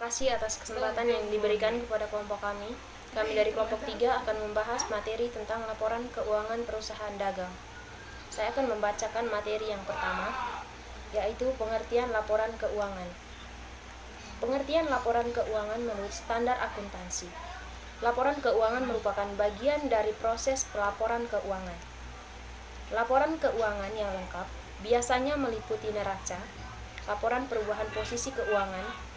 Terima kasih atas kesempatan yang diberikan kepada kelompok kami. Kami dari kelompok 3 akan membahas materi tentang laporan keuangan perusahaan dagang. Saya akan membacakan materi yang pertama, yaitu pengertian laporan keuangan. Pengertian laporan keuangan menurut standar akuntansi. Laporan keuangan merupakan bagian dari proses pelaporan keuangan. Laporan keuangan yang lengkap biasanya meliputi neraca, laporan perubahan posisi keuangan,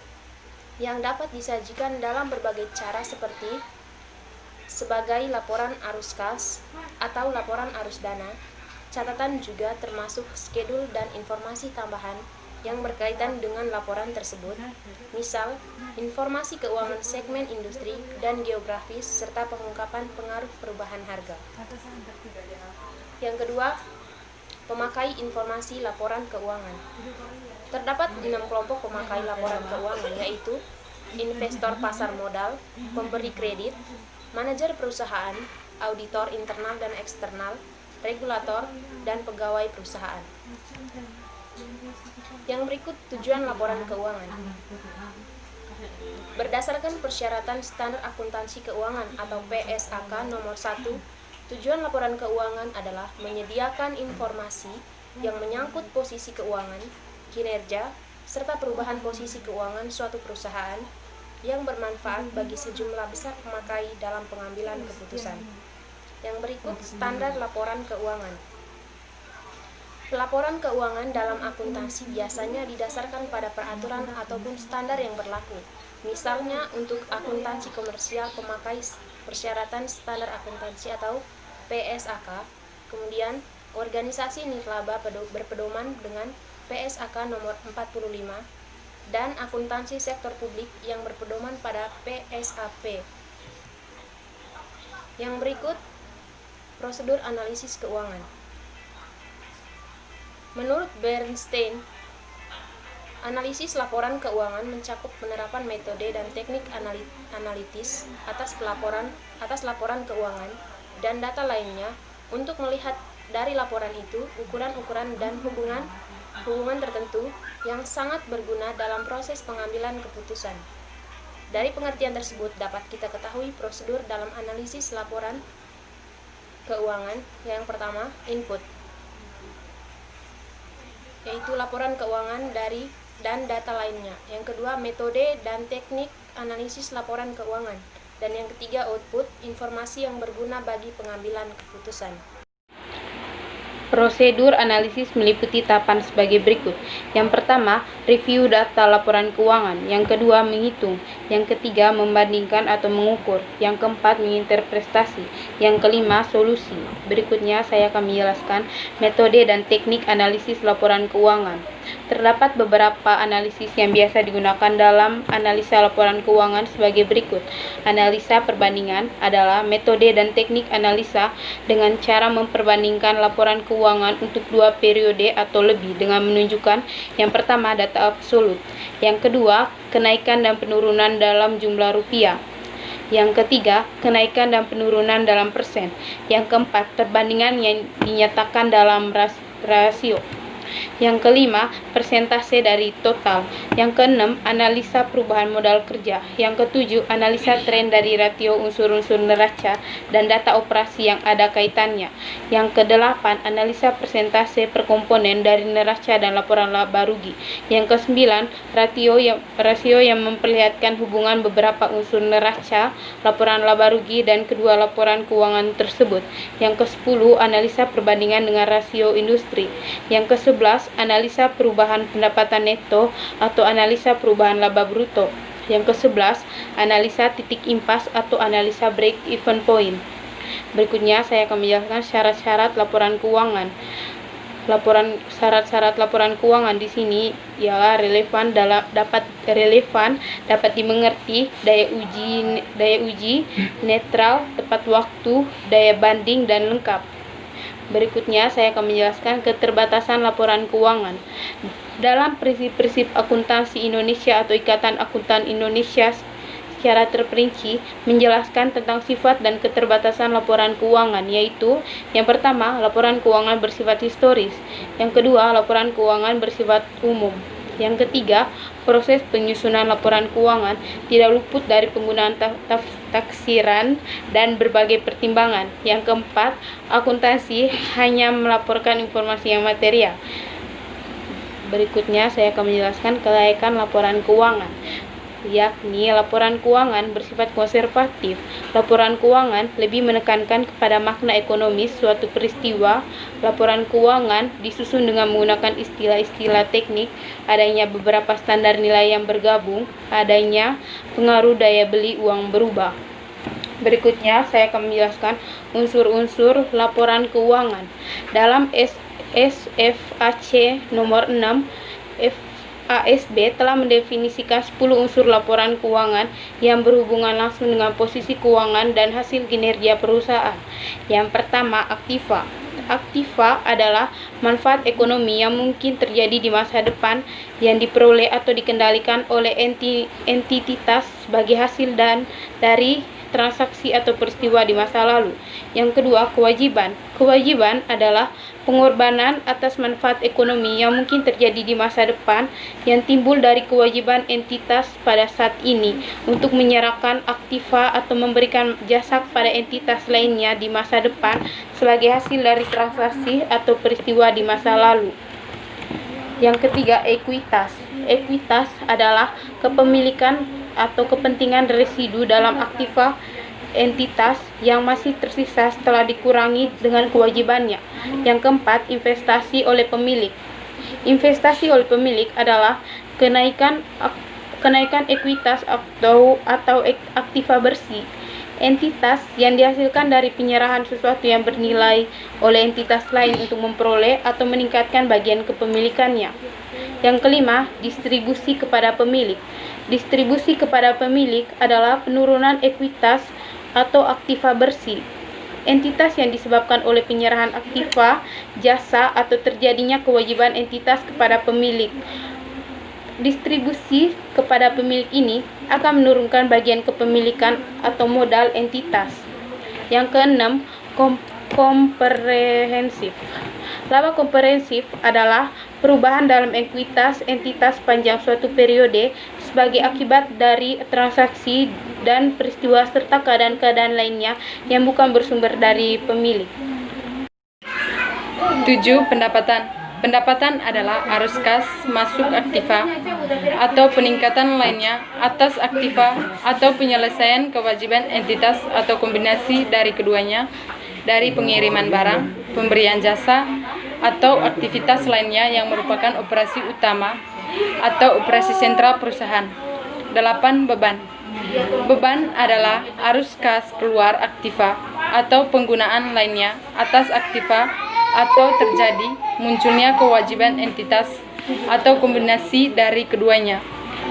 yang dapat disajikan dalam berbagai cara sebagai laporan arus kas atau laporan arus dana. Catatan juga termasuk skedul dan informasi tambahan yang berkaitan dengan laporan tersebut, misal informasi keuangan segmen industri dan geografis serta pengungkapan pengaruh perubahan harga. Yang kedua, pemakai informasi laporan keuangan. Terdapat 6 kelompok pemakai laporan keuangan, yaitu investor pasar modal, pemberi kredit, manajer perusahaan, auditor internal dan eksternal, regulator, dan pegawai perusahaan. Yang berikut tujuan laporan keuangan. Berdasarkan persyaratan standar akuntansi keuangan atau PSAK nomor 1, tujuan laporan keuangan adalah menyediakan informasi yang menyangkut posisi keuangan, kinerja, serta perubahan posisi keuangan suatu perusahaan yang bermanfaat bagi sejumlah besar pemakai dalam pengambilan keputusan. Yang berikut standar laporan keuangan. Laporan keuangan dalam akuntansi biasanya didasarkan pada peraturan ataupun standar yang berlaku. Misalnya untuk akuntansi komersial pemakai persyaratan standar akuntansi atau PSAK, kemudian organisasi nirlaba berpedoman dengan PSAK nomor 45, dan akuntansi sektor publik yang berpedoman pada PSAP. Yang berikut prosedur analisis keuangan. Menurut Bernstein, analisis laporan keuangan mencakup penerapan metode dan teknik analitis atas laporan keuangan dan data lainnya untuk melihat dari laporan itu ukuran-ukuran dan hubungan tertentu yang sangat berguna dalam proses pengambilan keputusan. Dari pengertian tersebut dapat kita ketahui prosedur dalam analisis laporan keuangan. Yang pertama, input, yaitu laporan keuangan dan data lainnya. Yang kedua, metode dan teknik analisis laporan keuangan. Dan yang ketiga, output, informasi yang berguna bagi pengambilan keputusan. Prosedur analisis meliputi tahapan sebagai berikut. Yang pertama, review data laporan keuangan. Yang kedua, menghitung. Yang ketiga, membandingkan atau mengukur. Yang keempat, menginterpretasi. Yang kelima, solusi. Berikutnya saya akan menjelaskan metode dan teknik analisis laporan keuangan. Terdapat beberapa analisis yang biasa digunakan dalam analisa laporan keuangan sebagai berikut. Analisa perbandingan adalah metode dan teknik analisa dengan cara memperbandingkan laporan keuangan untuk 2 periode atau lebih dengan menunjukkan yang pertama data absolut, yang kedua kenaikan dan penurunan dalam jumlah rupiah, yang ketiga kenaikan dan penurunan dalam persen, yang keempat perbandingan yang dinyatakan dalam rasio, yang kelima persentase dari total, yang keenam analisa perubahan modal kerja, yang ketujuh analisa tren dari ratio unsur-unsur neraca dan data operasi yang ada kaitannya, yang kedelapan analisa persentase per komponen dari neraca dan laporan laba rugi, yang kesembilan rasio yang memperlihatkan hubungan beberapa unsur neraca, laporan laba rugi dan kedua laporan keuangan tersebut, yang ke-10 analisa perbandingan dengan rasio industri, yang ke-11 analisa perubahan pendapatan neto atau analisa perubahan laba bruto, yang ke-11 analisa titik impas atau analisa break even point. Berikutnya saya akan menjelaskan syarat-syarat laporan keuangan. Syarat-syarat laporan keuangan di sini ialah dapat dimengerti, daya uji, netral, tepat waktu, daya banding dan lengkap. Berikutnya saya akan menjelaskan keterbatasan laporan keuangan. Dalam prinsip-prinsip akuntansi Indonesia atau Ikatan Akuntan Indonesia secara terperinci menjelaskan tentang sifat dan keterbatasan laporan keuangan, yaitu yang pertama, laporan keuangan bersifat historis, yang kedua, laporan keuangan bersifat umum, Yang ketiga, proses penyusunan laporan keuangan tidak luput dari penggunaan taksiran dan berbagai pertimbangan. Yang keempat, akuntansi hanya melaporkan informasi yang material. Berikutnya saya akan menjelaskan kelayakan laporan keuangan, yakni laporan keuangan bersifat konservatif. Laporan keuangan lebih menekankan kepada makna ekonomis suatu peristiwa. Laporan keuangan disusun dengan menggunakan istilah-istilah teknik, adanya beberapa standar nilai yang bergabung, adanya pengaruh daya beli uang berubah. Berikutnya saya akan menjelaskan unsur-unsur laporan keuangan. Dalam SFAC nomor 6, FASB telah mendefinisikan 10 unsur laporan keuangan yang berhubungan langsung dengan posisi keuangan dan hasil kinerja perusahaan. Yang pertama, aktiva. Aktiva adalah manfaat ekonomi yang mungkin terjadi di masa depan yang diperoleh atau dikendalikan oleh entitas sebagai hasil dari transaksi atau peristiwa di masa lalu. Yang kedua, kewajiban. Kewajiban adalah pengorbanan atas manfaat ekonomi yang mungkin terjadi di masa depan yang timbul dari kewajiban entitas pada saat ini untuk menyerahkan aktiva atau memberikan jasa kepada entitas lainnya di masa depan sebagai hasil dari transaksi atau peristiwa di masa lalu. Yang ketiga, ekuitas. Ekuitas adalah kepemilikan atau kepentingan residu dalam aktiva entitas yang masih tersisa setelah dikurangi dengan kewajibannya. Yang keempat, investasi oleh pemilik. Investasi oleh pemilik adalah kenaikan ekuitas atau aktiva bersih entitas yang dihasilkan dari penyerahan sesuatu yang bernilai oleh entitas lain untuk memperoleh atau meningkatkan bagian kepemilikannya. Yang kelima, distribusi kepada pemilik. Distribusi kepada pemilik adalah penurunan ekuitas atau aktiva bersih entitas yang disebabkan oleh penyerahan aktiva, jasa, atau terjadinya kewajiban entitas kepada pemilik. Distribusi kepada pemilik ini akan menurunkan bagian kepemilikan atau modal entitas. Yang keenam, komprehensif. Laba komprehensif adalah perubahan dalam ekuitas entitas sepanjang suatu periode sebagai akibat dari transaksi dan peristiwa serta keadaan-keadaan lainnya yang bukan bersumber dari pemilik. 7. Pendapatan. Pendapatan adalah arus kas masuk aktiva atau peningkatan lainnya atas aktiva atau penyelesaian kewajiban entitas atau kombinasi dari keduanya, dari pengiriman barang, pemberian jasa, atau aktivitas lainnya yang merupakan operasi utama atau operasi sentral perusahaan. 8. Beban. Beban adalah arus kas keluar aktiva atau penggunaan lainnya atas aktiva atau terjadi munculnya kewajiban entitas atau kombinasi dari keduanya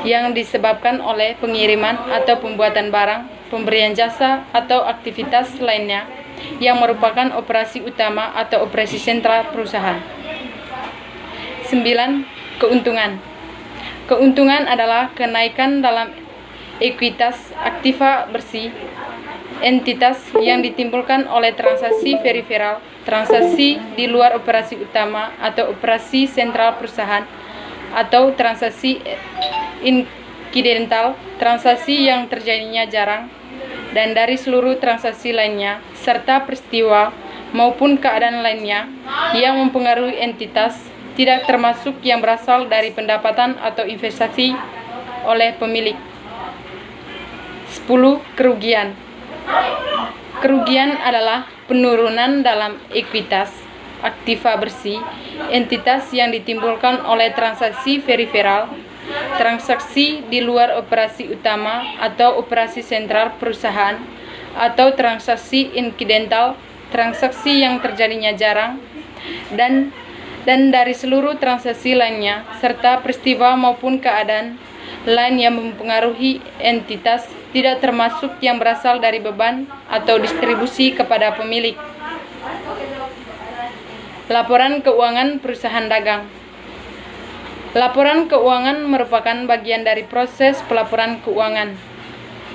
yang disebabkan oleh pengiriman atau pembuatan barang, pemberian jasa, atau aktivitas lainnya yang merupakan operasi utama atau operasi sentral perusahaan. 9. Keuntungan. Keuntungan adalah kenaikan dalam ekuitas aktiva bersih entitas yang ditimbulkan oleh transaksi periferal, transaksi di luar operasi utama atau operasi sentral perusahaan, atau transaksi insidental, transaksi yang terjadinya jarang, dan dari seluruh transaksi lainnya, serta peristiwa maupun keadaan lainnya yang mempengaruhi entitas, tidak termasuk yang berasal dari pendapatan atau investasi oleh pemilik. 10. Kerugian. Kerugian adalah penurunan dalam ekuitas aktiva bersih entitas yang ditimbulkan oleh transaksi periferal, transaksi di luar operasi utama atau operasi sentral perusahaan, atau transaksi insidental, transaksi yang terjadinya jarang, dan dari seluruh transaksi lainnya, serta peristiwa maupun keadaan lain yang mempengaruhi entitas, tidak termasuk yang berasal dari beban atau distribusi kepada pemilik. Laporan keuangan perusahaan dagang. Laporan keuangan merupakan bagian dari proses pelaporan keuangan.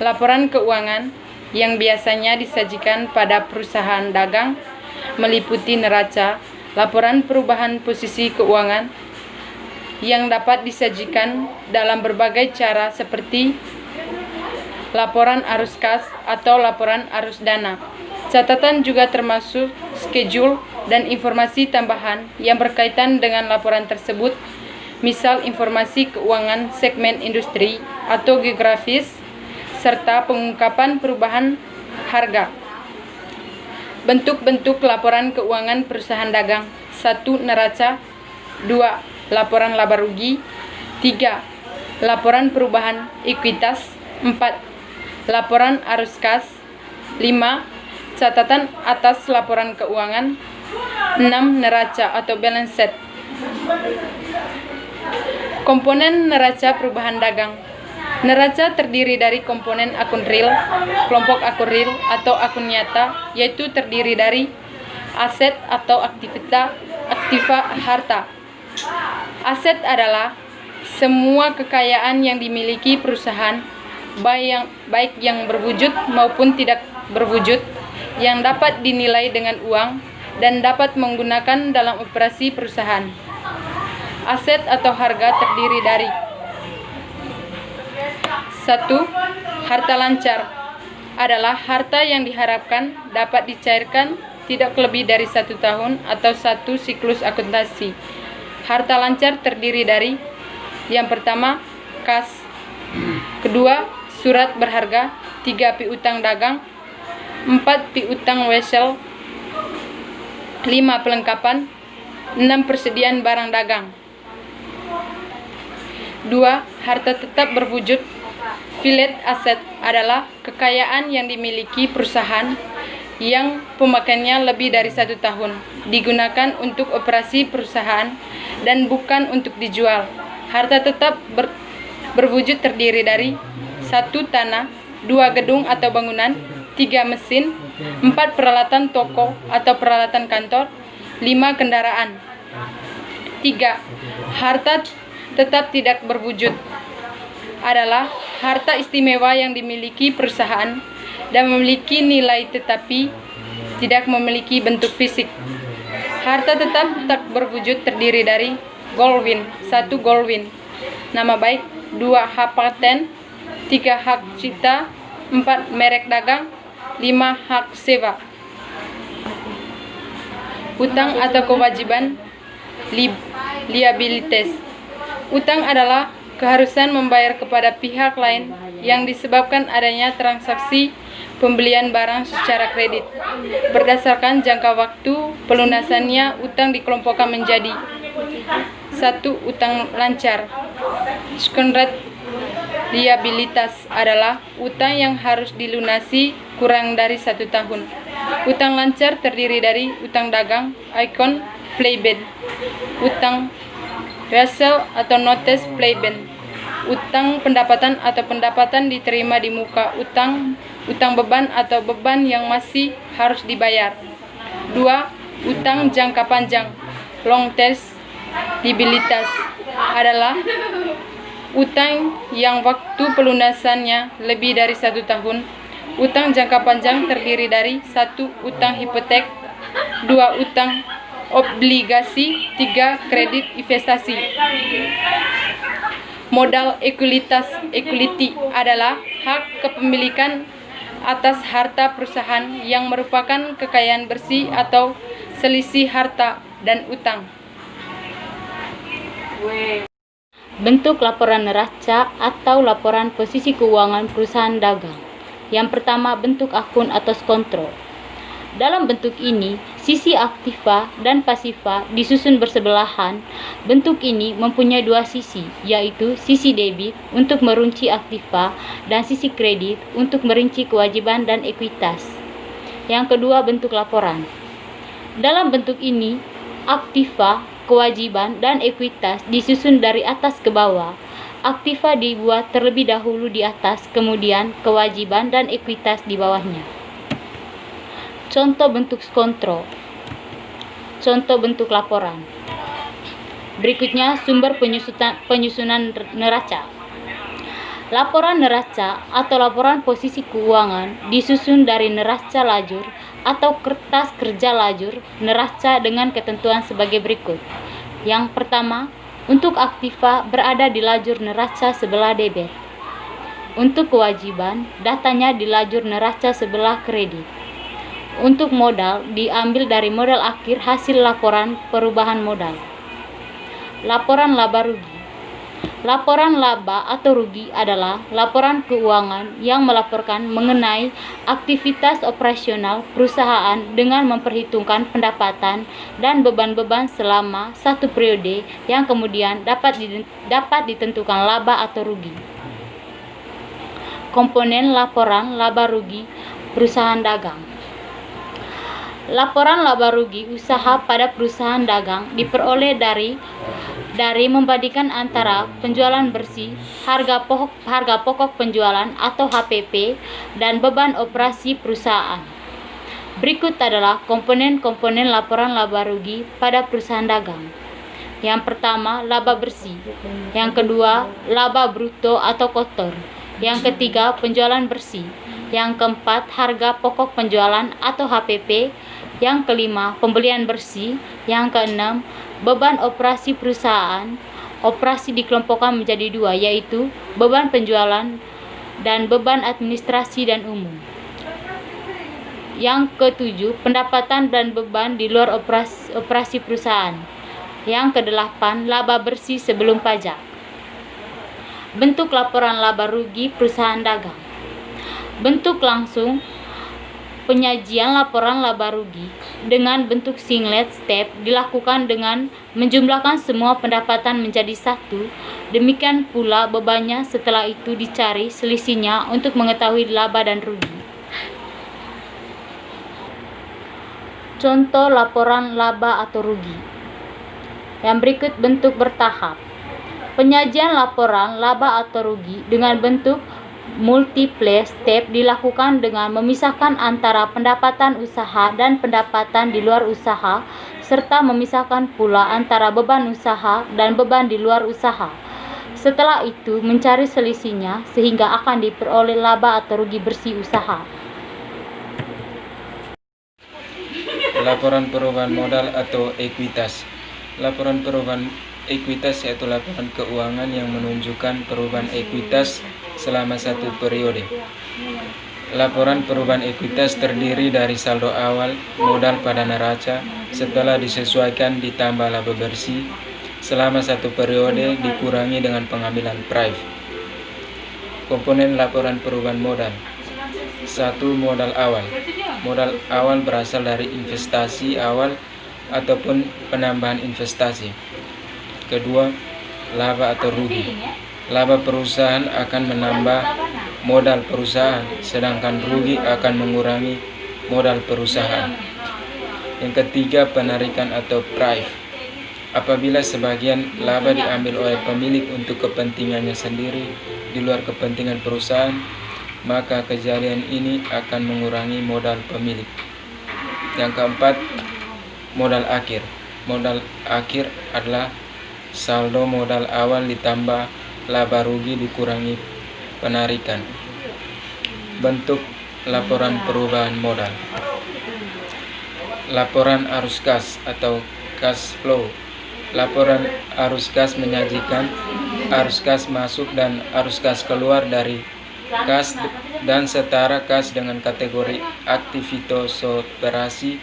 Laporan keuangan yang biasanya disajikan pada perusahaan dagang meliputi neraca, laporan perubahan posisi keuangan, yang dapat disajikan dalam berbagai cara seperti laporan arus kas atau laporan arus dana. Catatan juga termasuk schedule dan informasi tambahan yang berkaitan dengan laporan tersebut, misal informasi keuangan segmen industri atau geografis, serta pengungkapan perubahan harga. Bentuk-bentuk laporan keuangan perusahaan dagang: 1. Neraca, 2. Laporan laba rugi, 3. Laporan perubahan ekuitas, 4. Laporan arus kas, 5. Catatan atas laporan keuangan, 6. Neraca atau balance sheet. Komponen neraca perubahan dagang. Neraca terdiri dari komponen akun real, kelompok akun real atau akun nyata, yaitu terdiri dari aset atau aktiva harta. Aset adalah semua kekayaan yang dimiliki perusahaan, baik yang berwujud maupun tidak berwujud, yang dapat dinilai dengan uang dan dapat menggunakan dalam operasi perusahaan. Aset atau harga terdiri dari 1. Harta lancar adalah harta yang diharapkan dapat dicairkan tidak lebih dari 1 tahun atau 1 siklus akuntansi. Harta lancar terdiri dari: yang pertama, kas, kedua, surat berharga, 3. Piutang dagang, 4. Piutang wesel, 5. Pelengkapan, 6. Persediaan barang dagang. 2. Harta tetap berwujud. Filet aset adalah kekayaan yang dimiliki perusahaan yang pemakaiannya lebih dari 1 tahun, digunakan untuk operasi perusahaan dan bukan untuk dijual. Harta tetap berwujud terdiri dari: 1. Tanah, 2. Gedung atau bangunan, 3. Mesin, 4. Peralatan toko atau peralatan kantor, 5. Kendaraan. 3. Harta tetap tidak berwujud adalah harta istimewa yang dimiliki perusahaan dan memiliki nilai tetapi tidak memiliki bentuk fisik. Harta tetap tak berwujud terdiri dari Goldwyn, 1. Goldwyn, nama baik, 2. Hak paten, 3. Hak cipta, 4. Merek dagang, 5. Hak sewa. Utang atau kewajiban liabilitas. Utang adalah keharusan membayar kepada pihak lain yang disebabkan adanya transaksi pembelian barang secara kredit. Berdasarkan jangka waktu pelunasannya, utang dikelompokkan menjadi: 1. Utang lancar. Secondary liabilitas adalah utang yang harus dilunasi kurang dari 1 tahun. Utang lancar terdiri dari utang dagang, icon, playben, utang wesel atau notes playben, utang pendapatan atau pendapatan diterima di muka utang, utang beban atau beban yang masih harus dibayar. 2. Utang jangka panjang, long term liabilitas adalah utang yang waktu pelunasannya lebih dari 1 tahun. Utang jangka panjang terdiri dari: 1. Utang hipotek, 2. Utang obligasi, 3. Kredit investasi. Modal equity adalah hak kepemilikan atas harta perusahaan yang merupakan kekayaan bersih atau selisih harta dan utang. Bentuk laporan neraca atau laporan posisi keuangan perusahaan dagang. Yang pertama, bentuk akun atau kontrol. Dalam bentuk ini, sisi aktiva dan pasiva disusun bersebelahan. Bentuk ini mempunyai 2 sisi, yaitu sisi debit untuk merunci aktiva dan sisi kredit untuk merinci kewajiban dan ekuitas. Yang kedua, bentuk laporan. Dalam bentuk ini, aktiva, kewajiban, dan ekuitas disusun dari atas ke bawah. Aktiva dibuat terlebih dahulu di atas, kemudian kewajiban dan ekuitas di bawahnya. Contoh bentuk kontrol. Contoh bentuk laporan. Berikutnya sumber penyusunan neraca. Laporan neraca atau laporan posisi keuangan disusun dari neraca lajur atau kertas kerja lajur neraca dengan ketentuan sebagai berikut. Yang pertama, Untuk aktiva berada di lajur neraca sebelah debit. Untuk kewajiban, datanya di lajur neraca sebelah kredit. Untuk modal, diambil dari modal akhir hasil laporan perubahan modal. Laporan laba rugi. Laporan laba atau rugi adalah laporan keuangan yang melaporkan mengenai aktivitas operasional perusahaan dengan memperhitungkan pendapatan dan beban-beban selama satu periode yang kemudian dapat ditentukan laba atau rugi. Komponen laporan laba rugi perusahaan dagang. Laporan laba rugi usaha pada perusahaan dagang diperoleh dari membandingkan antara penjualan bersih, harga pokok penjualan atau HPP, dan beban operasi perusahaan. Berikut adalah komponen-komponen laporan laba rugi pada perusahaan dagang. Yang pertama, laba bersih. Yang kedua, laba bruto atau kotor. Yang ketiga, penjualan bersih. Yang keempat, harga pokok penjualan atau HPP. Yang kelima, pembelian bersih. Yang keenam, beban operasi perusahaan. Operasi dikelompokkan menjadi dua, yaitu beban penjualan dan beban administrasi dan umum. Yang ketujuh, pendapatan dan beban di luar operasi perusahaan. Yang kedelapan, laba bersih sebelum pajak. Bentuk laporan laba rugi perusahaan dagang. Bentuk langsung, penyajian laporan laba rugi dengan bentuk singlet step dilakukan dengan menjumlahkan semua pendapatan menjadi satu. Demikian pula bebannya setelah itu dicari selisihnya untuk mengetahui laba dan rugi. Contoh laporan laba atau rugi. Yang berikut bentuk bertahap. Penyajian laporan laba atau rugi dengan bentuk multiple step dilakukan dengan memisahkan antara pendapatan usaha dan pendapatan di luar usaha, serta memisahkan pula antara beban usaha dan beban di luar usaha. Setelah itu mencari selisihnya sehingga akan diperoleh laba atau rugi bersih usaha. Laporan perubahan modal atau ekuitas. Laporan perubahan ekuitas yaitu laporan keuangan yang menunjukkan perubahan ekuitas selama satu periode. Laporan perubahan ekuitas terdiri dari saldo awal, modal pada neraca, setelah disesuaikan ditambah laba bersih, selama satu periode dikurangi dengan pengambilan prive. Komponen laporan perubahan modal. 1. Modal awal. Modal awal berasal dari investasi awal ataupun penambahan investasi. Kedua, laba atau rugi. Laba perusahaan akan menambah modal perusahaan, sedangkan rugi akan mengurangi modal perusahaan. Yang ketiga, penarikan atau prive. Apabila sebagian laba diambil oleh pemilik untuk kepentingannya sendiri di luar kepentingan perusahaan, maka kejadian ini akan mengurangi modal pemilik. Yang keempat, modal akhir. Modal akhir adalah saldo modal awal ditambah laba rugi dikurangi penarikan. Bentuk laporan perubahan modal. Laporan arus kas atau cash flow. Laporan arus kas menyajikan arus kas masuk dan arus kas keluar dari kas dan setara kas dengan kategori aktivitas operasi,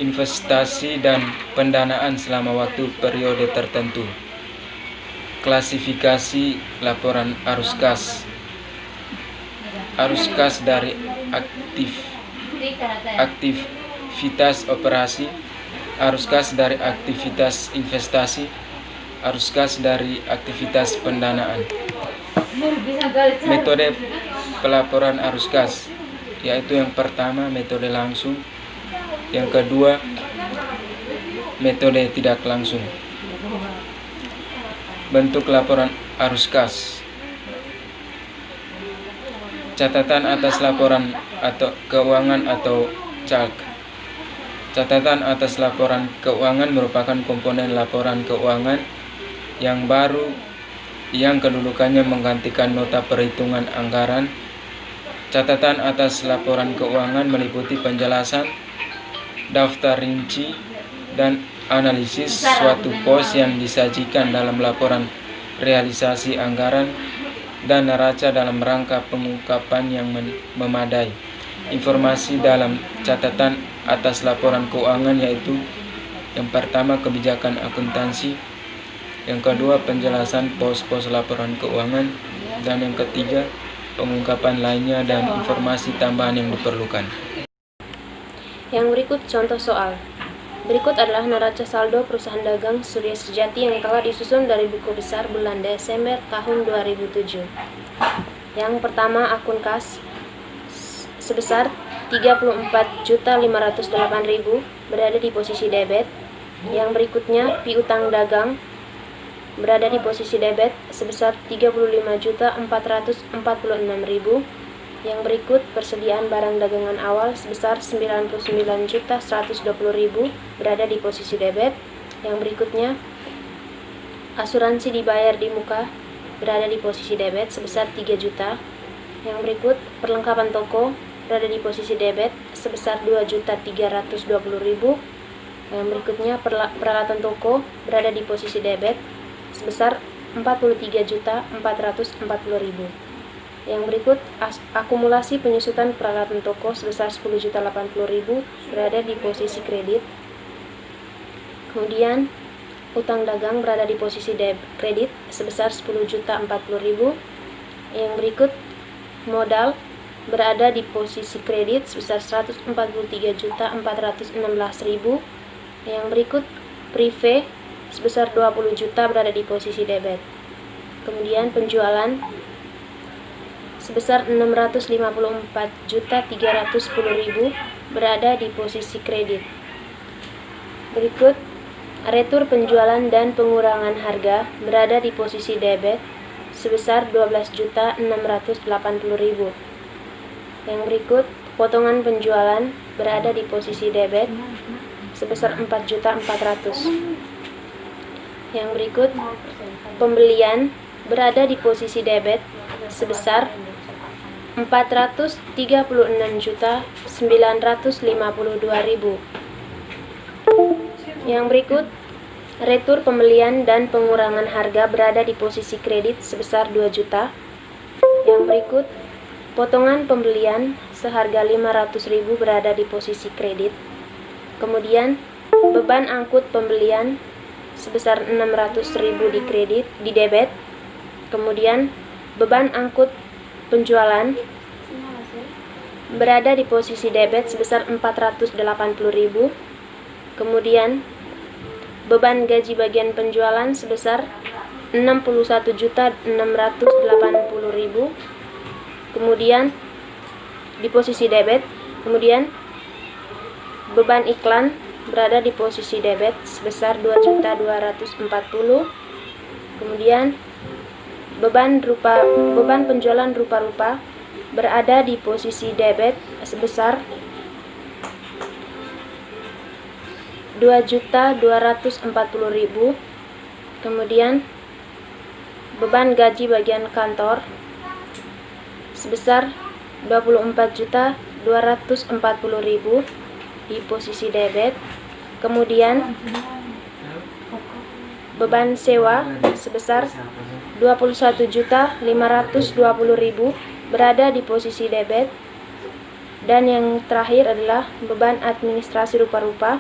investasi, dan pendanaan selama waktu periode tertentu. Klasifikasi laporan arus kas. Arus kas dari aktivitas operasi, arus kas dari aktivitas investasi, arus kas dari aktivitas pendanaan. Metode pelaporan arus kas, yaitu yang pertama metode langsung, yang kedua metode tidak langsung. Bentuk laporan arus kas. Catatan atas laporan atau keuangan atau CALK. Catatan atas laporan keuangan merupakan komponen laporan keuangan yang baru yang kedudukannya menggantikan nota perhitungan anggaran. Catatan atas laporan keuangan meliputi penjelasan, daftar rinci, dan analisis suatu pos yang disajikan dalam laporan realisasi anggaran dan neraca dalam rangka pengungkapan yang memadai. Informasi dalam catatan atas laporan keuangan yaitu yang pertama kebijakan akuntansi, yang kedua penjelasan pos-pos laporan keuangan, dan yang ketiga pengungkapan lainnya dan informasi tambahan yang diperlukan. Yang berikut contoh soal. Berikut adalah neraca saldo perusahaan dagang Surya Sejati yang telah disusun dari buku besar bulan Desember tahun 2007. Yang pertama akun kas sebesar 34.508.000 berada di posisi debit. Yang berikutnya piutang dagang berada di posisi debit sebesar 35.446.000. Yang berikut persediaan barang dagangan awal sebesar 99.120.000 berada di posisi debit. Yang berikutnya asuransi dibayar di muka berada di posisi debit sebesar 3 juta. Yang berikut perlengkapan toko berada di posisi debit sebesar 2.320.000. Yang berikutnya peralatan toko berada di posisi debit sebesar 43.440.000. Yang berikut akumulasi penyusutan peralatan toko sebesar 10.080.000 berada di posisi kredit. Kemudian utang dagang berada di posisi kredit sebesar 10.040.000. Yang berikut modal berada di posisi kredit sebesar 143.416.000. Yang berikut prive sebesar 20 juta berada di posisi debit. Kemudian penjualan sebesar 654.310.000 berada di posisi kredit. Berikut retur penjualan dan pengurangan harga berada di posisi debit sebesar 12.680.000. Yang berikut potongan penjualan berada di posisi debit sebesar 4.400.000. Yang berikut pembelian berada di posisi debit sebesar 436.952.000. Yang berikut retur pembelian dan pengurangan harga berada di posisi kredit sebesar 2 juta. Yang berikut potongan pembelian seharga 500.000 berada di posisi kredit. Kemudian beban angkut pembelian sebesar 600.000 di debit. Kemudian beban angkut penjualan berada di posisi debit sebesar 480.000. Kemudian beban gaji bagian penjualan sebesar 61.680.000. Kemudian di posisi debit. Kemudian beban iklan berada di posisi debit sebesar 2.240.000. Kemudian beban penjualan rupa-rupa berada di posisi debit sebesar 2.240.000. Kemudian beban gaji bagian kantor sebesar 24.240.000 di posisi debit. Kemudian beban sewa sebesar 21.520.000 berada di posisi debit. Dan yang terakhir adalah beban administrasi rupa-rupa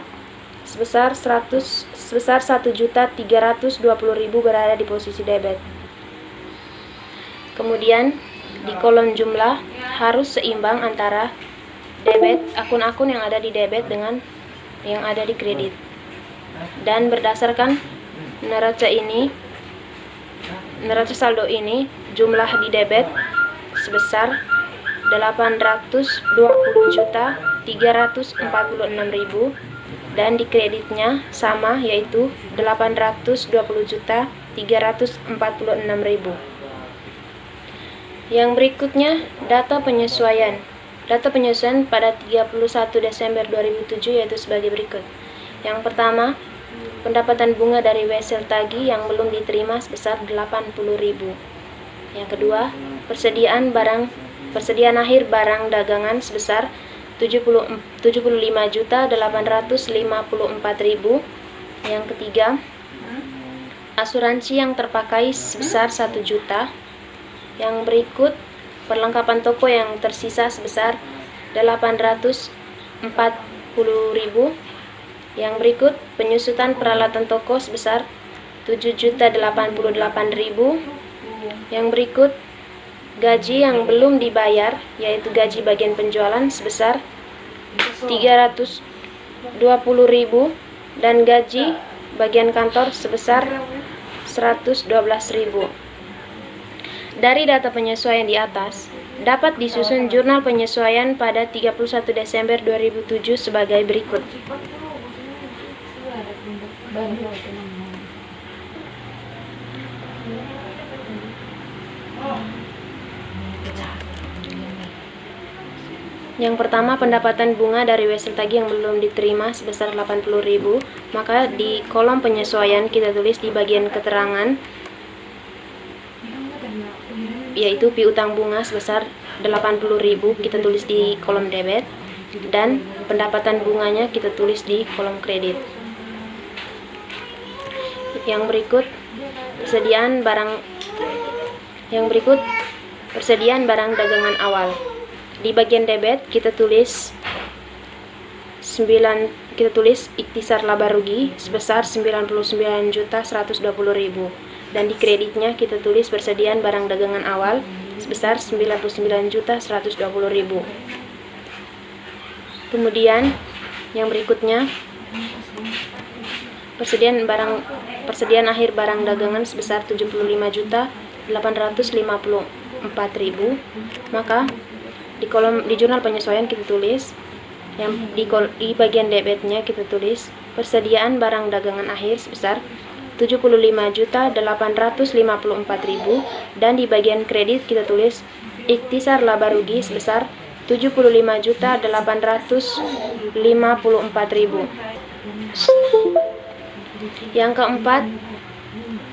sebesar 1.320.000 berada di posisi debit. Kemudian di kolom jumlah harus seimbang antara debit akun-akun yang ada di debit dengan yang ada di kredit. Dan berdasarkan neraca saldo ini, jumlah di debit sebesar 820.346.000 dan di kreditnya sama, yaitu 820.346.000. Yang berikutnya data penyesuaian. Data penyesuaian pada 31 Desember 2007 yaitu sebagai berikut. Yang pertama, pendapatan bunga dari wesel tagih yang belum diterima sebesar 80.000. Yang kedua, persediaan akhir barang dagangan sebesar 75.854.000. Yang ketiga, asuransi yang terpakai sebesar 1 juta. Yang berikut, perlengkapan toko yang tersisa sebesar 840.000. Yang berikut, penyusutan peralatan toko sebesar 7.088.000. Yang berikut, gaji yang belum dibayar, yaitu gaji bagian penjualan sebesar 320.000 dan gaji bagian kantor sebesar 112.000. Dari data penyesuaian di atas, dapat disusun jurnal penyesuaian pada 31 Desember 2007 sebagai berikut. Yang pertama, pendapatan bunga dari wesel tagih yang belum diterima sebesar 80.000, maka di kolom penyesuaian kita tulis di bagian keterangan, yaitu piutang bunga sebesar 80.000 kita tulis di kolom debit, dan pendapatan bunganya kita tulis di kolom kredit. Yang berikut, persediaan barang dagangan awal. Di bagian debit kita tulis ikhtisar laba rugi sebesar 99.120.000, dan di kreditnya kita tulis persediaan barang dagangan awal sebesar 99.120.000. Kemudian yang berikutnya, persediaan akhir barang dagangan sebesar 75.854.000, maka di jurnal penyesuaian kita tulis di bagian debitnya kita tulis persediaan barang dagangan akhir sebesar 75.854.000, dan di bagian kredit kita tulis ikhtisar laba rugi sebesar 75.854.000.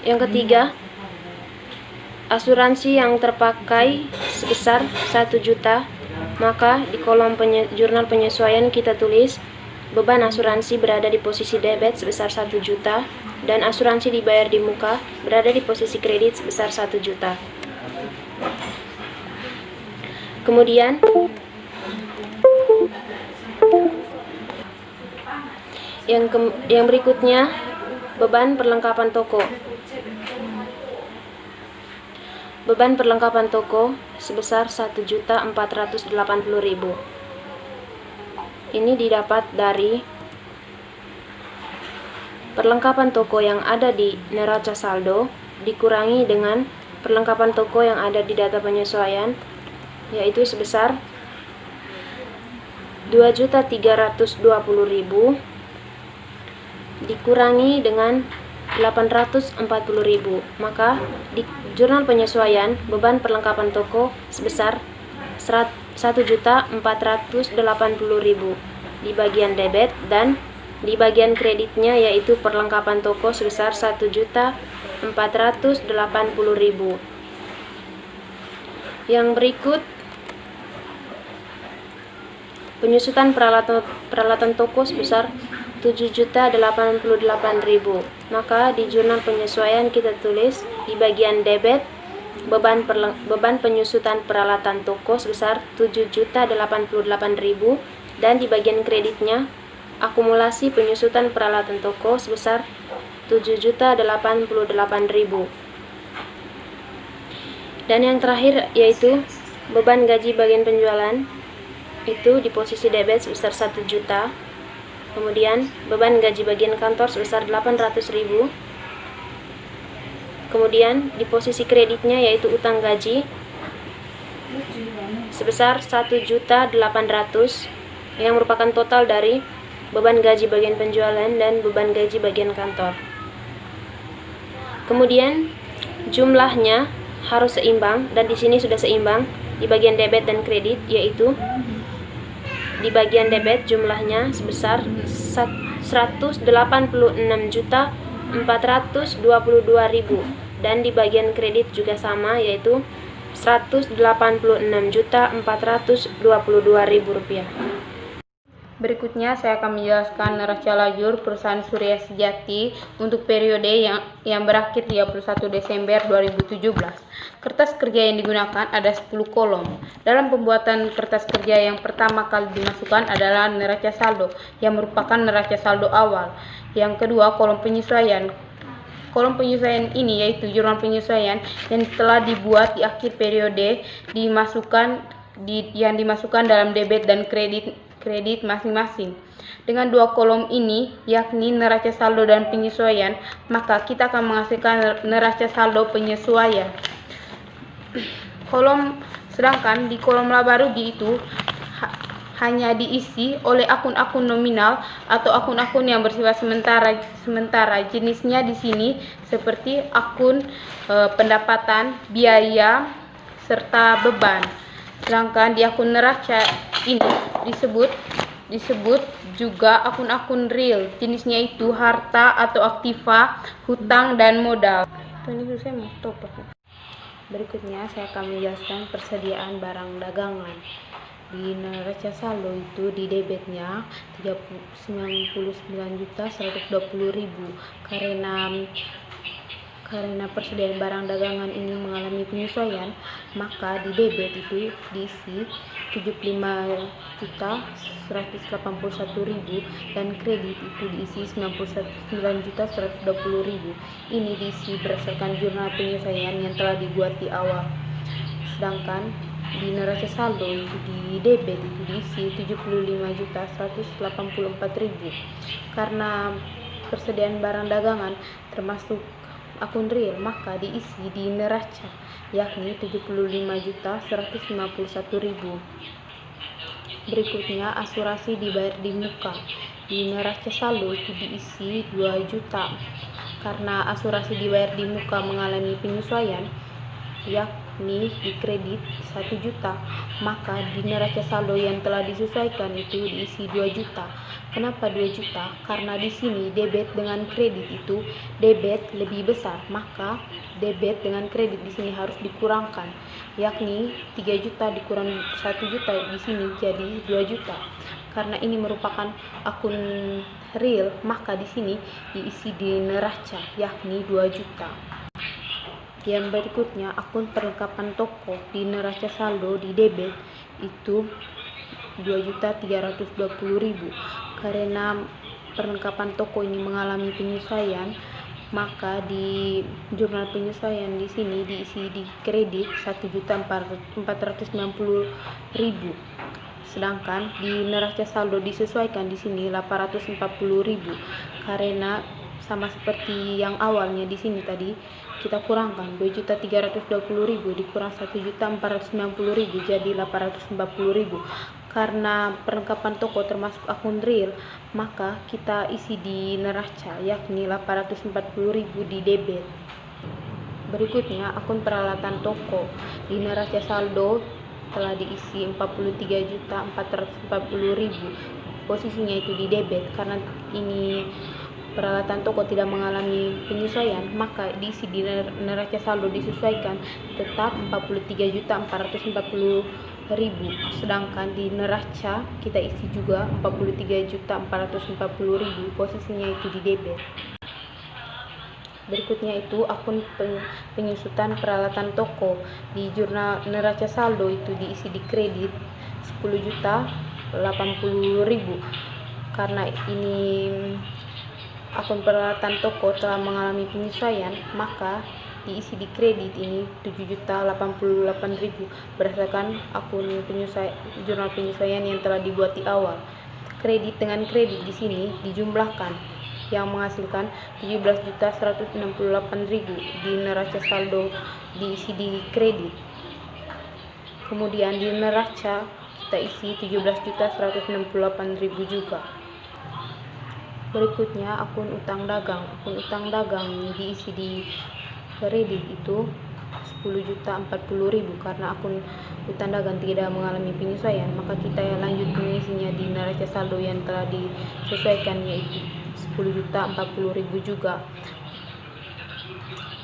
Yang ketiga, asuransi yang terpakai sebesar 1 juta, maka di kolom jurnal penyesuaian kita tulis beban asuransi berada di posisi debit sebesar 1 juta, dan asuransi dibayar di muka berada di posisi kredit sebesar 1 juta. Kemudian yang berikutnya, beban perlengkapan toko. Beban perlengkapan toko sebesar 1.480.000. Ini didapat dari perlengkapan toko yang ada di neraca saldo dikurangi dengan perlengkapan toko yang ada di data penyesuaian, yaitu sebesar 2.320.000 dikurangi dengan 840.000, maka di jurnal penyesuaian beban perlengkapan toko sebesar 1.480.000 di bagian debit, dan di bagian kreditnya yaitu perlengkapan toko sebesar 1.480.000. Yang berikut, penyusutan peralatan toko sebesar 7.088.000, maka di jurnal penyesuaian kita tulis di bagian debit beban penyusutan peralatan toko sebesar 7.088.000, dan di bagian kreditnya akumulasi penyusutan peralatan toko sebesar 7.088.000. Dan yang terakhir yaitu beban gaji bagian penjualan, itu di posisi debit sebesar 1 juta. Kemudian beban gaji bagian kantor sebesar 800.000. Kemudian di posisi kreditnya yaitu utang gaji sebesar 1.800.000, yang merupakan total dari beban gaji bagian penjualan dan beban gaji bagian kantor. Kemudian jumlahnya harus seimbang, dan di sini sudah seimbang di bagian debit dan kredit, yaitu di bagian debit jumlahnya sebesar 186.422.000, dan di bagian kredit juga sama, yaitu 186.422.000 rupiah. Berikutnya saya akan menjelaskan neraca lajur perusahaan Surya Sejati untuk periode yang berakhir 31 Desember 2017. Kertas kerja yang digunakan ada 10 kolom. Dalam pembuatan kertas kerja yang pertama kali dimasukkan adalah neraca saldo yang merupakan neraca saldo awal. Yang kedua, kolom penyesuaian. Kolom penyesuaian ini yaitu jurnal penyesuaian yang telah dibuat di akhir periode yang dimasukkan dalam debit dan kredit masing-masing. Dengan dua kolom ini, yakni neraca saldo dan penyesuaian, maka kita akan menghasilkan neraca saldo penyesuaian. Sedangkan di kolom laba rugi itu hanya diisi oleh akun-akun nominal atau akun-akun yang bersifat sementara. Jenisnya di sini seperti akun pendapatan, biaya, serta beban. Sedangkan di akun neraca ini disebut juga akun-akun real. Jenisnya itu harta atau aktiva, hutang, dan modal. Berikutnya saya akan menjelaskan persediaan barang dagangan. Di neraca saldo itu di debitnya 99.120.000. Karena persediaan barang dagangan ini mengalami penyesuaian, maka di debit itu diisi 75.181.000 dan kredit itu diisi 99.120.000. Ini diisi berdasarkan jurnal penyesuaian yang telah dibuat di awal. Sedangkan di neraca saldo itu di debit itu diisi 75.184.000. Karena persediaan barang dagangan termasuk akun real, maka diisi di neraca yakni 75.151.000. Berikutnya asuransi dibayar di muka. Di neraca saldo itu diisi 2 juta. Karena asuransi dibayar di muka mengalami penyesuaian yakni di kredit 1 juta, maka di neraca saldo yang telah disesuaikan itu diisi 2 juta. Kenapa 2 juta? Karena di sini debit dengan kredit itu debit lebih besar, maka debit dengan kredit di sini harus dikurangkan, yakni 3 juta dikurang 1 juta di sini jadi 2 juta. Karena ini merupakan akun real, maka di sini diisi di neraca yakni 2 juta. Yang berikutnya akun perlengkapan toko. Di neraca saldo di debit itu 2.320.000. Karena perlengkapan toko ini mengalami penyesuaian, maka di jurnal penyesuaian di sini diisi di kredit 1.490.000. Sedangkan di neraca saldo disesuaikan di sini 840.000. Karena sama seperti yang awalnya di sini tadi kita kurangkan 2.320.000 dikurang 1.490.000 jadi 840.000. Karena perlengkapan toko termasuk akun real, maka kita isi di neraca yakni 840.000 di debit. Berikutnya akun peralatan toko. Di neraca saldo telah diisi 43.440.000. Posisinya itu di debit. Karena ini peralatan toko tidak mengalami penyesuaian, maka diisi di neraca saldo disesuaikan tetap 43.440.000. Sedangkan di neraca kita isi juga 43.440.000, posisinya itu di debit. Berikutnya itu akun penyusutan peralatan toko. Di jurnal neraca saldo itu diisi di kredit 10.080.000. Karena ini akun peralatan toko telah mengalami penyesuaian, maka diisi di kredit ini 7.088.000 berdasarkan akun jurnal penyesuaian yang telah dibuat di awal. Kredit dengan kredit di sini dijumlahkan yang menghasilkan 17.168.000 di neraca saldo diisi di kredit. Kemudian di neraca kita isi 17.168.000 juga. Berikutnya akun utang dagang. Akun utang dagang ini diisi di kredit itu 10.040.000. Karena akun utang dagang tidak mengalami penyesuaian, maka kita lanjut mengisinya di neraca saldo yang telah disesuaikan yaitu 10.040.000 juga.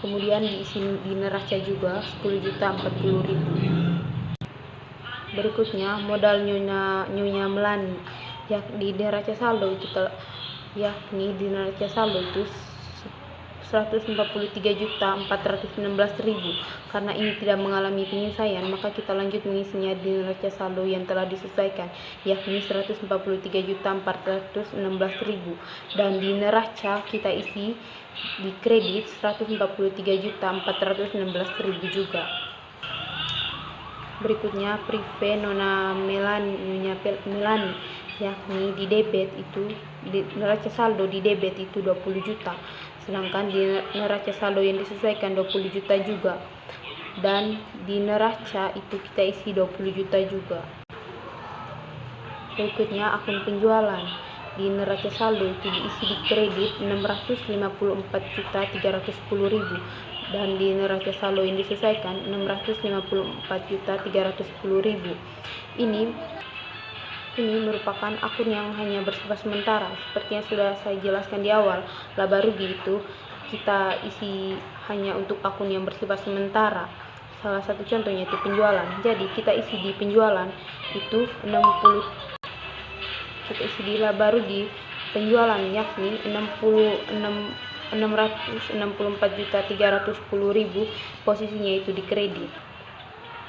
Kemudian diisi di neraca juga 10.040.000. Berikutnya modal Nyonya Melani. yakni di neraca saldo itu 143.416.000. Karena ini tidak mengalami penyesuaian, maka kita lanjut mengisinya di neraca saldo yang telah disesuaikan, yakni 143.416.000, dan di neraca kita isi di kredit 143.416.000 juga. Berikutnya Prive Nona Melani, yakni di debit itu di neraca saldo di debit itu 20 juta, sedangkan di neraca saldo yang disesuaikan 20 juta juga, dan di neraca itu kita isi 20 juta juga. Berikutnya akun penjualan. Di neraca saldo itu diisi di kredit 654.310.000, dan di neraca saldo yang disesuaikan 654.310.000. Ini merupakan akun yang hanya bersifat sementara. Seperti yang sudah saya jelaskan di awal, laba rugi itu kita isi hanya untuk akun yang bersifat sementara. Salah satu contohnya itu penjualan. Jadi kita isi di penjualan itu kita isi di laba rugi penjualan, yakni 664.310.000, posisinya itu di kredit.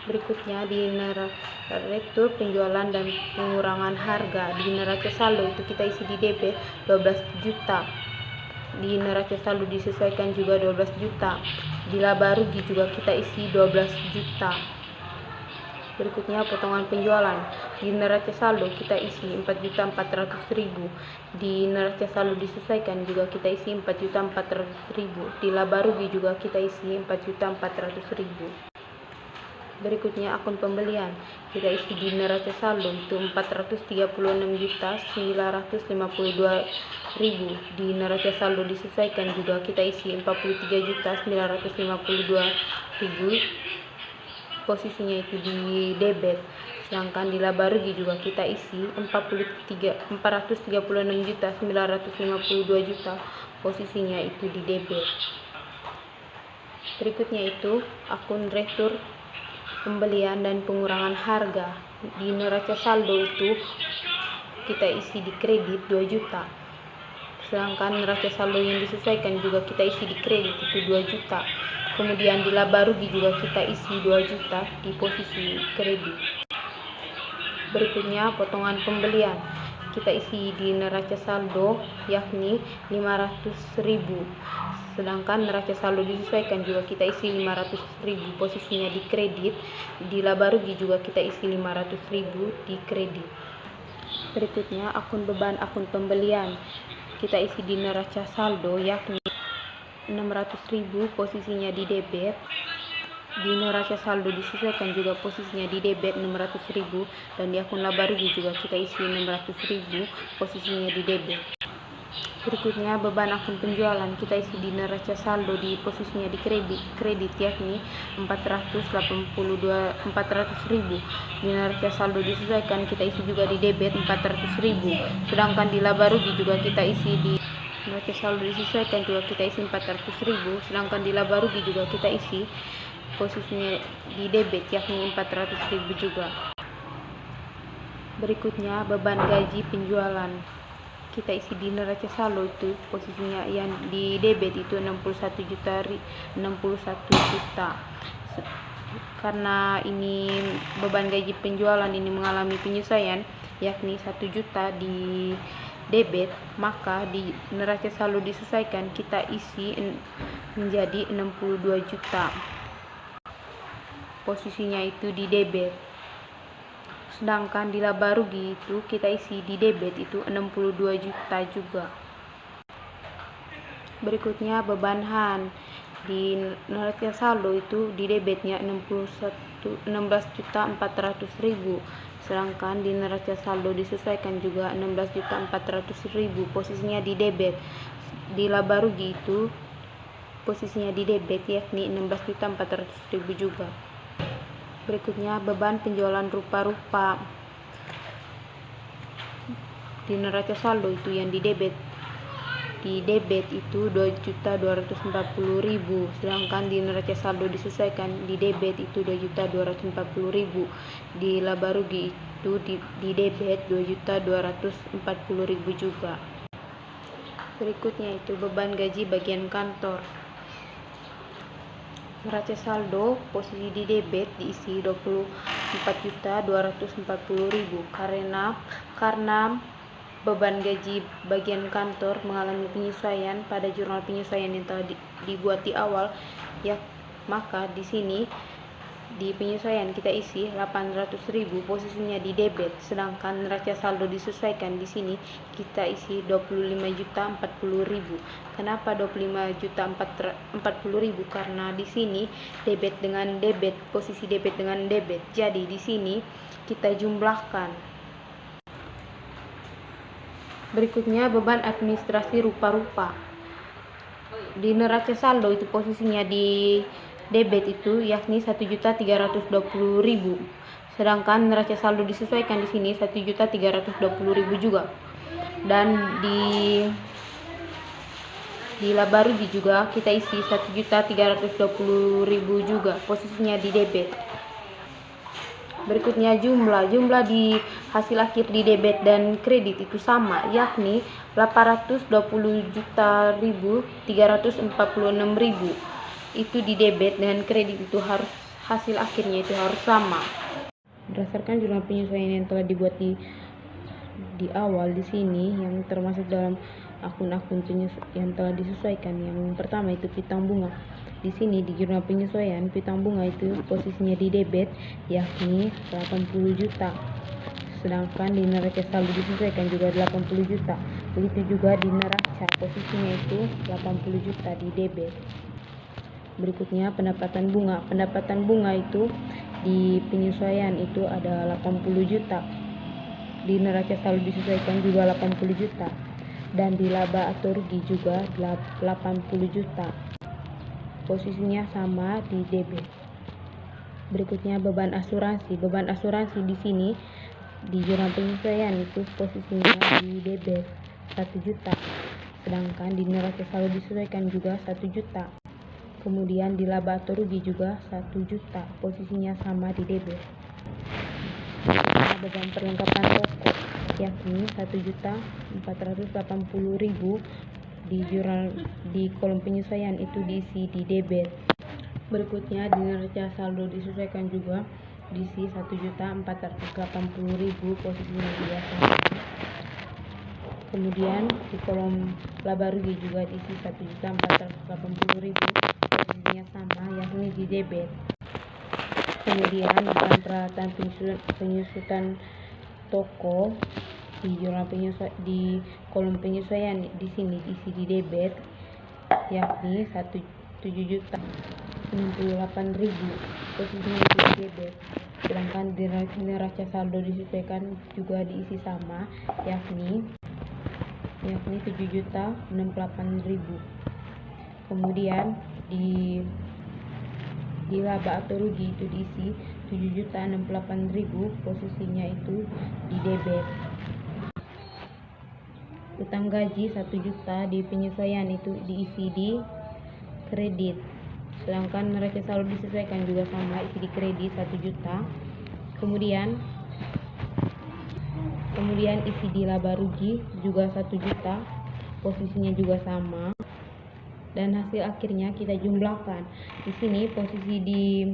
Berikutnya di neraca penjualan dan pengurangan harga. Di neraca saldo itu kita isi di debit 12 juta. Di neraca saldo disesuaikan juga 12 juta. Di laba rugi juga kita isi 12 juta. Berikutnya potongan penjualan. Di neraca saldo kita isi 4.400.000. Di neraca saldo disesuaikan juga kita isi 4.400.000. Di laba rugi juga kita isi 4.400.000. Berikutnya akun pembelian. Kita isi di neraca saldo itu 436.952.000. Di neraca saldo disesuaikan juga kita isi 43.952.000. Posisinya itu di debit. Sedangkan di laba rugi juga kita isi 436.952.000. Posisinya itu di debit. Berikutnya itu akun retur pembelian dan pengurangan harga. Di neraca saldo itu kita isi di kredit 2 juta, sedangkan neraca saldo yang disesuaikan juga kita isi di kredit itu 2 juta. Kemudian di laba rugi juga kita isi 2 juta di posisi kredit. Berikutnya potongan pembelian. Kita isi di neraca saldo yakni 500.000, sedangkan neraca saldo disesuaikan juga kita isi 500.000, posisinya di kredit. Di laba rugi juga kita isi 500.000 di kredit. Berikutnya akun beban akun pembelian. Kita isi di neraca saldo yakni 600.000, posisinya di debit. Di neraca saldo disesuaikan juga posisinya di debit 600.000, dan di akun laba rugi juga kita isi 600.000, posisinya di debit. Berikutnya beban akun penjualan. Kita isi di neraca saldo di posisinya di kredit yakni 480.000. Di neraca saldo disesuaikan kita isi juga di debit 400.000, sedangkan di laba rugi juga kita isi di neraca saldo disesuaikan juga kita isi 400.000, sedangkan di laba rugi juga kita isi posisinya di debit yakni 400.000 juga. Berikutnya beban gaji penjualan. Kita isi di neraca saldo itu posisinya yang di debit itu 61 juta. Karena ini beban gaji penjualan ini mengalami penyesuaian yakni 1 juta di debit, maka di neraca saldo disesuaikan kita isi menjadi 62 juta. Posisinya itu di debit. Sedangkan di laba rugi itu kita isi di debit itu 62 juta juga. Berikutnya beban HAN. Di neraca saldo itu di debitnya 16.400.000, sedangkan di neraca saldo disesuaikan juga 16.400.000, posisinya di debit. Di laba rugi itu posisinya di debit yakni 16.400.000 juga. Berikutnya beban penjualan rupa-rupa. Di neraca saldo itu yang di debit itu 2.240.000, sedangkan di neraca saldo disesuaikan di debit itu 2.240.000. Di laba rugi itu di debit 2.240.000 juga. Berikutnya itu beban gaji bagian kantor. Neraca saldo posisi di debit diisi 24.240.000 karena beban gaji bagian kantor mengalami penyesuaian pada jurnal penyesuaian yang telah dibuat di awal, ya, maka di sini di penyesuaian kita isi 800.000 posisinya di debit, sedangkan neraca saldo disesuaikan di sini kita isi 25.040.000. Kenapa 25.040.000? Karena di sini debit dengan debit, posisi debit dengan debit. Jadi di sini kita jumlahkan. Berikutnya beban administrasi rupa-rupa. Di neraca saldo itu posisinya di debit itu yakni 1.320.000, sedangkan neraca saldo disesuaikan di sini 1.320.000 juga. Dan di laba rugi juga kita isi 1.320.000 juga, posisinya di debit. Berikutnya jumlah di hasil akhir di debit dan kredit itu sama, yakni 820.346.000. Itu di debit dengan kredit itu harus hasil akhirnya itu harus sama. Berdasarkan jurnal penyesuaian yang telah dibuat di awal di sini, yang termasuk dalam akun-akun yang telah disesuaikan. Yang pertama itu piutang bunga. Di sini di jurnal penyesuaian piutang bunga itu posisinya di debit yakni 80 juta. Sedangkan di neraca saldo disesuaikan juga 80 juta. Begitu juga di neraca posisinya itu 80 juta di debit. Berikutnya pendapatan bunga. Pendapatan bunga itu di penyesuaian itu ada 80 juta. Di neraca saldo disesuaikan juga 80 juta. Dan di laba atau rugi juga 80 juta. Posisinya sama di debit. Berikutnya beban asuransi. Beban asuransi di sini di jurnal penyesuaian itu posisinya di debit 1 juta. Sedangkan di neraca saldo disesuaikan juga 1 juta. Kemudian di laba atau rugi juga 1 juta, posisinya sama di debit. Beban perlengkapan toko yakni 1.480.000 di kolom penyesuaian itu diisi di debit. Berikutnya di neraca saldo disesuaikan juga diisi 1.480.000, posisinya juga sama. Kemudian di kolom laba rugi juga diisi 1.480.000, posisinya sama yakni di debit. Kemudian bahan peralatan penyusutan toko di jurnal di kolom penyesuaian di sini diisi di debit yakni 7.068.000, posisinya di debit. Sedangkan di neraca saldo disesuaikan juga diisi sama yakni 7.068.000. Kemudian di laba atau rugi itu diisi 7.068.000, posisinya itu di debit. Utang gaji 1 juta di penyesuaian itu diisi di kredit. Sedangkan neraca saldo disesuaikan juga sama, isi di kredit 1 juta. Kemudian isi di laba rugi juga 1 juta, posisinya juga sama. Dan hasil akhirnya kita jumlahkan. Di sini posisi di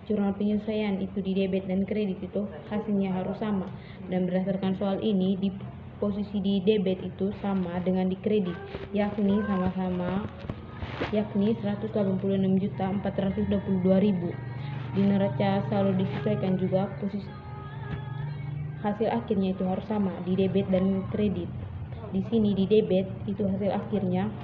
jurnal penyesuaian itu di debit dan kredit itu hasilnya harus sama. Dan berdasarkan soal ini di posisi di debit itu sama dengan di kredit, yakni 186.422.000. Di neraca saldo disesuaikan juga posisi hasil akhirnya itu harus sama di debit dan kredit. Di sini di debit itu hasil akhirnya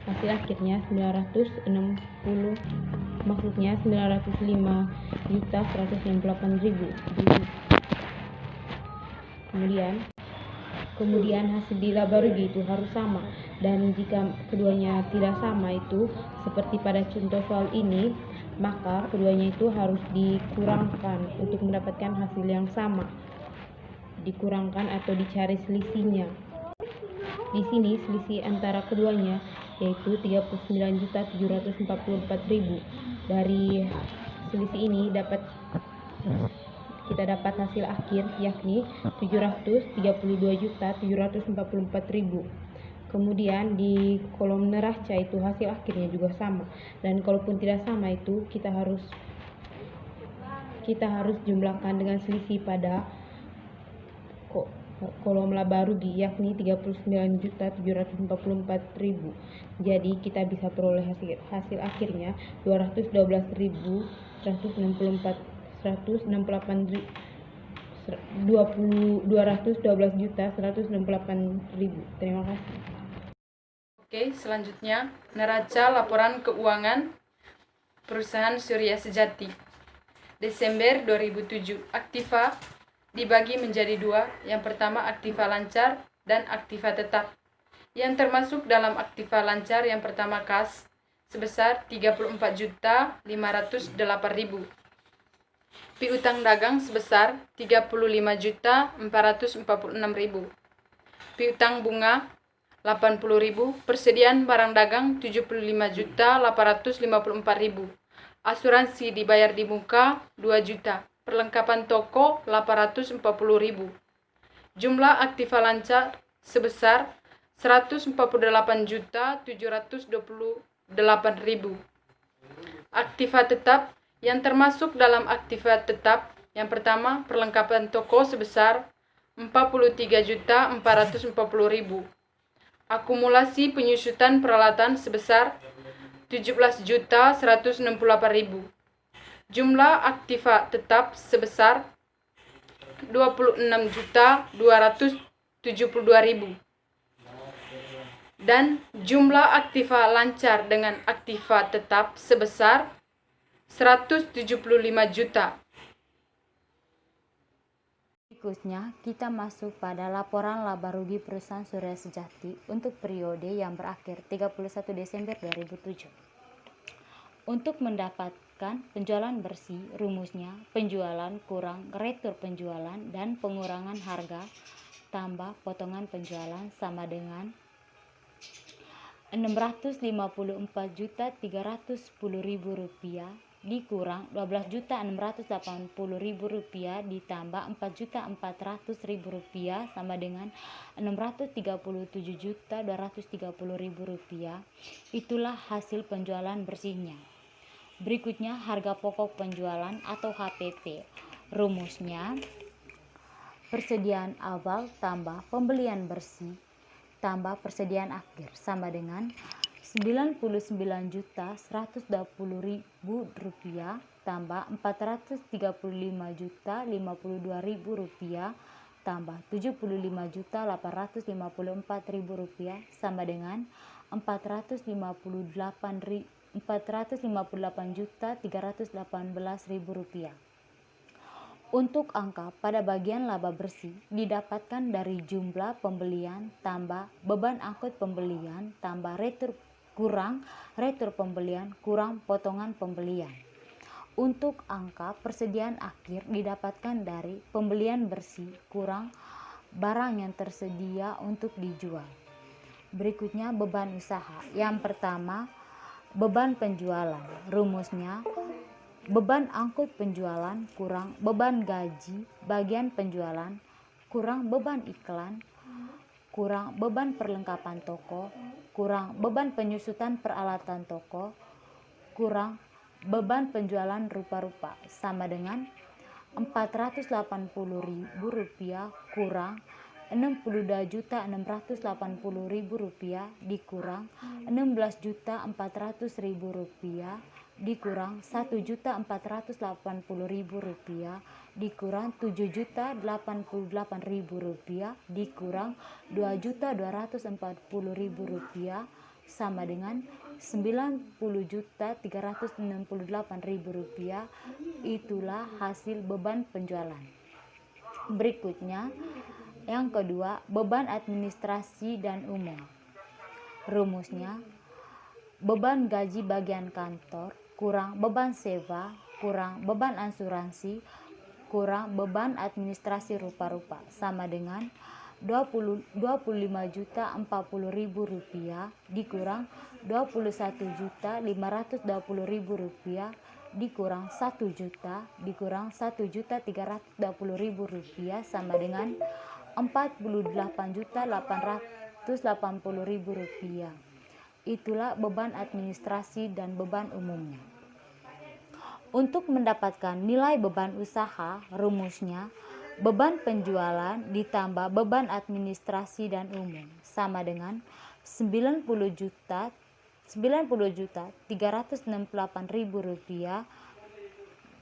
905.168.000. Kemudian hasil di laba rugi itu harus sama, dan jika keduanya tidak sama itu seperti pada contoh soal ini, maka keduanya itu harus dikurangkan untuk mendapatkan hasil yang sama. Dikurangkan atau dicari selisihnya. Di sini selisih antara keduanya yaitu 39.744.000. Dari selisih ini dapat kita dapat hasil akhir yakni 732.744.000. Kemudian di kolom neraca itu hasil akhirnya juga sama, dan kalaupun tidak sama itu kita harus jumlahkan dengan selisih pada kolom laba rugi yakni 39.744.000. Jadi kita bisa peroleh hasil akhirnya 212.168.000. Terima kasih. Oke, selanjutnya neraca laporan keuangan perusahaan Surya Sejati. Desember 2007, aktiva dibagi menjadi dua. Yang pertama aktiva lancar dan aktiva tetap. Yang termasuk dalam aktiva lancar yang pertama kas sebesar 34.508.000. Piutang dagang sebesar 35.446.000. Piutang bunga 80.000, persediaan barang dagang 75.854.000. Asuransi dibayar di muka 2 juta, perlengkapan toko 840.000. Jumlah aktiva lancar sebesar 148.728.000. Aktiva tetap yang termasuk dalam aktiva tetap yang pertama perlengkapan toko sebesar 43.440.000. Akumulasi penyusutan peralatan sebesar 17.168.000. Jumlah aktiva tetap sebesar 26.272.000. Dan jumlah aktiva lancar dengan aktiva tetap sebesar 175 juta. Berikutnya, kita masuk pada laporan laba rugi perusahaan Surya Sejati untuk periode yang berakhir 31 Desember 2007. Untuk mendapatkan penjualan bersih, rumusnya penjualan kurang retur penjualan dan pengurangan harga tambah potongan penjualan sama dengan Rp654.310.000 dikurang Rp12.680.000 ditambah Rp4.400.000 sama dengan Rp637.230.000. Itulah hasil penjualan bersihnya. Berikutnya harga pokok penjualan atau HPP. Rumusnya persediaan awal tambah pembelian bersih tambah persediaan akhir sama dengan Rp99.120.000 tambah Rp435.052.000 tambah Rp75.854.000 sama dengan Rp458.318.000. Untuk angka pada bagian laba bersih didapatkan dari jumlah pembelian tambah beban angkut pembelian tambah retur kurang retur pembelian kurang potongan pembelian. Untuk angka persediaan akhir didapatkan dari pembelian bersih kurang barang yang tersedia untuk dijual. Berikutnya beban usaha. Yang pertama beban penjualan. Rumusnya beban angkut penjualan kurang beban gaji bagian penjualan kurang beban iklan kurang beban perlengkapan toko kurang beban penyusutan peralatan toko kurang beban penjualan rupa-rupa sama dengan Rp480.000 kurang Rp62.680.000 dikurang Rp16.400.000 dikurang Rp1.480.000 dikurang Rp7.088.000 dikurang Rp2.240.000 sama dengan Rp90.368.000. Itulah hasil beban penjualan. Berikutnya yang kedua beban administrasi dan umum. Rumusnya beban gaji bagian kantor kurang beban sewa kurang beban asuransi kurang beban administrasi rupa-rupa sama dengan Rp25.040.000 dikurang Rp21.520.000 dikurang 1 juta dikurang 1.320.000 rupiah sama dengan 48.880.000 rupiah. Itulah beban administrasi dan beban umumnya. Untuk mendapatkan nilai beban usaha, rumusnya beban penjualan ditambah beban administrasi dan umum sama dengan 90.368.000 rupiah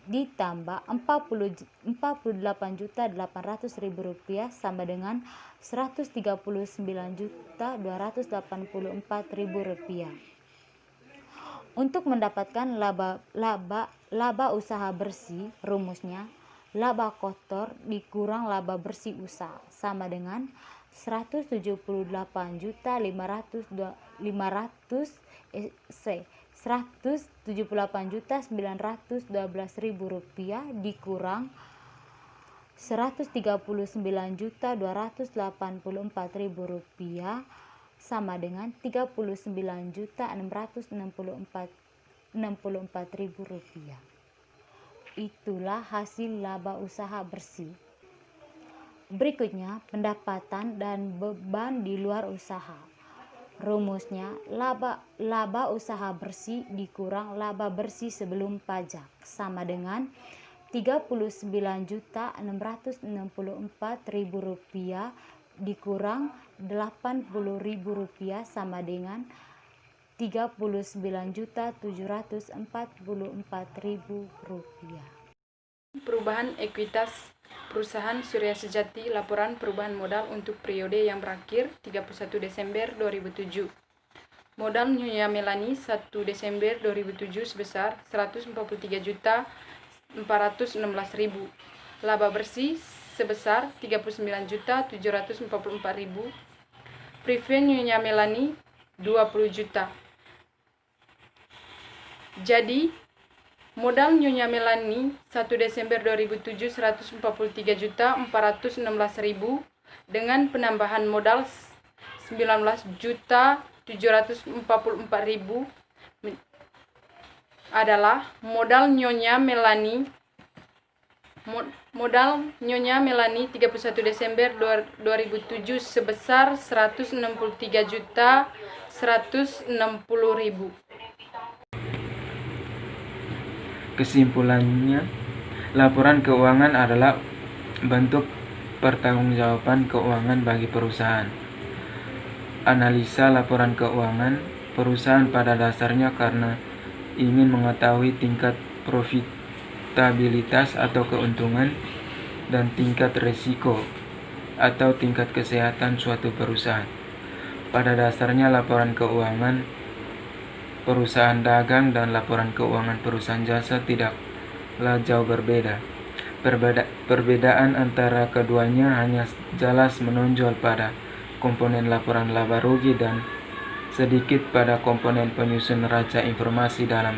ditambah 48.800.000 rupiah sama dengan 139.284.000 rupiah. Untuk mendapatkan laba usaha bersih, rumusnya laba kotor dikurang laba bersih usaha sama dengan 178.912.000 rupiah dikurang 139.284.000 rupiah sama dengan 39.664.000 rupiah. Itulah hasil laba usaha bersih. Berikutnya pendapatan dan beban di luar usaha. Rumusnya laba usaha bersih dikurang laba bersih sebelum pajak sama dengan 39.664.000 rupiah dikurang 80.000 rupiah sama dengan 39.744.000 rupiah. Perubahan ekuitas perusahaan Surya Sejati, laporan perubahan modal untuk periode yang berakhir 31 Desember 2007. Modal Nyonya Melani 1 Desember 2007 sebesar 143.416.000. Laba bersih sebesar 39.744.000. Preview Nyonya Melani 20 juta. Jadi, modal Nyonya Melani 1 Desember 2007 143.416.000 dengan penambahan modal 19.744.000 adalah modal Nyonya Melani 31 Desember 2007 sebesar 163.160.000. Kesimpulannya, laporan keuangan adalah bentuk pertanggungjawaban keuangan bagi perusahaan. Analisa laporan keuangan perusahaan pada dasarnya karena ingin mengetahui tingkat profitabilitas atau keuntungan dan tingkat risiko atau tingkat kesehatan suatu perusahaan. Pada dasarnya laporan keuangan perusahaan dagang dan laporan keuangan perusahaan jasa tidaklah jauh berbeda. Perbedaan antara keduanya hanya jelas menonjol pada komponen laporan laba rugi dan sedikit pada komponen penyusun neraca informasi dalam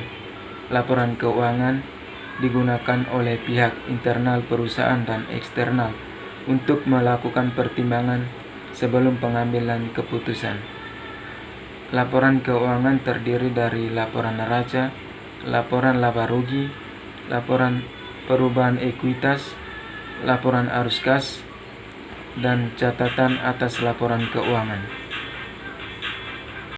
laporan keuangan digunakan oleh pihak internal perusahaan dan eksternal untuk melakukan pertimbangan sebelum pengambilan keputusan. Laporan keuangan terdiri dari laporan neraca, laporan laba rugi, laporan perubahan ekuitas, laporan arus kas, dan catatan atas laporan keuangan.